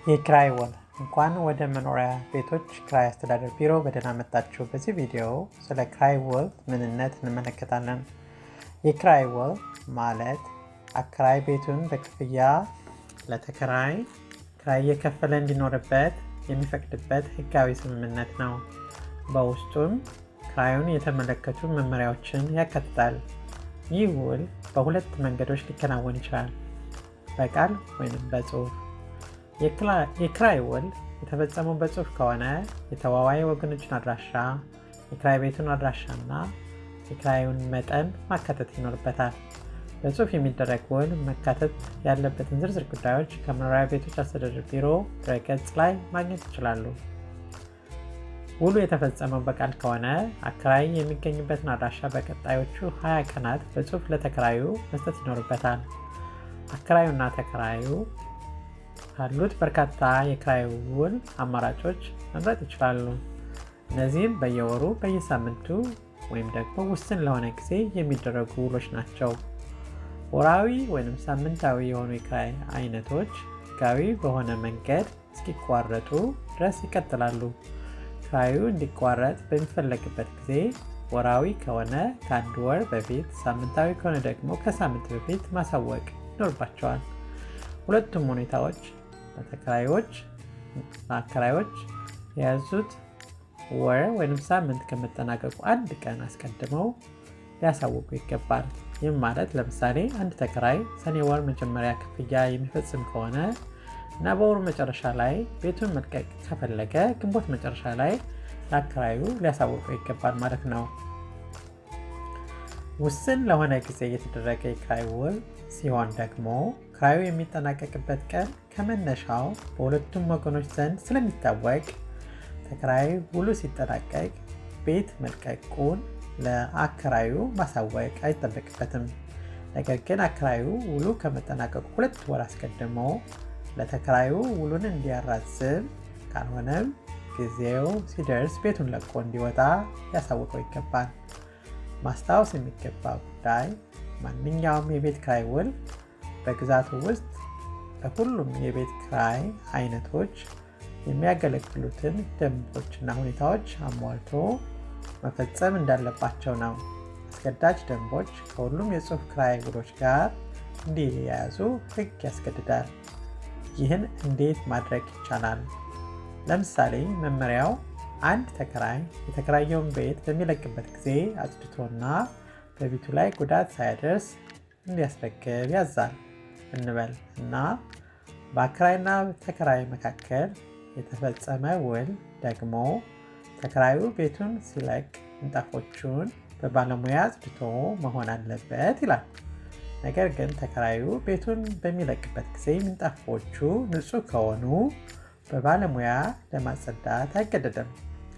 የኪራይ ውል እንኳን ወደ መኖሪያ ቤቶች ኪራይ አስተዳደር ቢሮ በደህና መጣችሁ። በዚህ ቪዲዮ ስለ ኪራይ ውል ምንነት እንመለከታለን። የኪራይ ውል ማለት አከራይ ቤቱን በክፍያ ለተከራይ ኪራይ እየከፈለ እንዲኖርበት የሚፈቅድበት ህጋዊ ስምምነት ነው። በውስጡም ኪራዩን የተመለከቱ መመሪያዎችን ያካትታል። ይህ ውል በሁለት መንገዶች ሊከናወን ይችላል፣ በቃል ወይም በጽሁፍ። የኪራይ ውል የተፈጸመው በጽሁፍ ከሆነ የተዋዋይ ወገኖችን አድራሻ፣ የኪራይ ቤቱን አድራሻና የኪራዩን መጠን ማካተት ይኖርበታል። በጽሁፍ የሚደረግ ውል መካተት ያለበትን ዝርዝር ጉዳዮች ከመኖሪያ ቤቶች አስተዳደር ቢሮ ድረገጽ ላይ ማግኘት ይችላሉ። ውሉ የተፈጸመው በቃል ከሆነ አከራይ የሚገኝበትን አድራሻ በቀጣዮቹ 20 ቀናት በጽሁፍ ለተከራዩ መስጠት ይኖርበታል። አከራዩና ተከራዩ ካሉት በርካታ የኪራይ ውል አማራጮች መምረጥ ይችላሉ። እነዚህም በየወሩ፣ በየሳምንቱ ወይም ደግሞ ውስን ለሆነ ጊዜ የሚደረጉ ውሎች ናቸው። ወራዊ ወይም ሳምንታዊ የሆኑ የኪራይ አይነቶች ህጋዊ በሆነ መንገድ እስኪቋረጡ ድረስ ይቀጥላሉ። ኪራዩ እንዲቋረጥ በሚፈለግበት ጊዜ ወራዊ ከሆነ ከአንድ ወር በፊት፣ ሳምንታዊ ከሆነ ደግሞ ከሳምንት በፊት ማሳወቅ ይኖርባቸዋል። ሁለቱም ሁኔታዎች ለአከራዮች የያዙት ወር ወይም ሳምንት ከመጠናቀቁ አንድ ቀን አስቀድመው ሊያሳውቁ ይገባል። ይህም ማለት ለምሳሌ አንድ ተከራይ ሰኔ ወር መጀመሪያ ክፍያ የሚፈጽም ከሆነ እና በወሩ መጨረሻ ላይ ቤቱን መልቀቅ ከፈለገ ግንቦት መጨረሻ ላይ ለአከራዩ ሊያሳውቁ ይገባል ማለት ነው። ውስን ለሆነ ጊዜ የተደረገ የኪራይ ውል ሲሆን ደግሞ ኪራዩ የሚጠናቀቅበት ቀን ከመነሻው በሁለቱም ወገኖች ዘንድ ስለሚታወቅ ተከራይ ውሉ ሲጠናቀቅ ቤት መልቀቁን ለአከራዩ ማሳወቅ አይጠበቅበትም። ነገር ግን አከራዩ ውሉ ከመጠናቀቁ 2 ወር አስቀድሞ ለተከራዩ ውሉን እንዲያራዝም ካልሆነም ጊዜው ሲደርስ ቤቱን ለቆ እንዲወጣ ሊያሳውቀው ይገባል። ማስታወስ የሚገባ ጉዳይ ማንኛውም የቤት ኪራይ ውል በግዛቱ ውስጥ ለሁሉም የቤት ኪራይ አይነቶች የሚያገለግሉትን ደንቦችና ሁኔታዎች አሟልቶ መፈጸም እንዳለባቸው ነው። አስገዳጅ ደንቦች ከሁሉም የጽሑፍ ኪራይ ውሎች ጋር እንዲያያዙ ሕግ ያስገድዳል። ይህን እንዴት ማድረግ ይቻላል? ለምሳሌ መመሪያው አንድ ተከራይ የተከራየውን ቤት በሚለቅበት ጊዜ አጽድቶና በቤቱ ላይ ጉዳት ሳያደርስ እንዲያስረክብ ያዛል እንበል እና በአከራይና ተከራይ መካከል የተፈጸመ ውል ደግሞ ተከራዩ ቤቱን ሲለቅ ምንጣፎቹን በባለሙያ አጽድቶ መሆን አለበት ይላል። ነገር ግን ተከራዩ ቤቱን በሚለቅበት ጊዜ ምንጣፎቹ ንጹህ ከሆኑ በባለሙያ ለማጸዳት አይገደድም።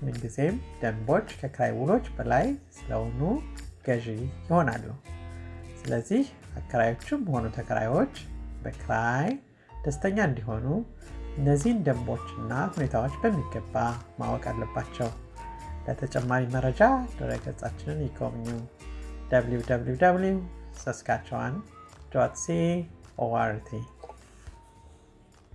ምንጊዜም ደንቦች ከኪራይ ውሎች በላይ ስለሆኑ ገዢ ይሆናሉ። ስለዚህ አከራዮችም ሆኑ ተከራዮች በኪራይ ደስተኛ እንዲሆኑ እነዚህን ደንቦችና ሁኔታዎች በሚገባ ማወቅ አለባቸው። ለተጨማሪ መረጃ ድረገጻችንን ይጎብኙ። www.saskatchewan.ca.ort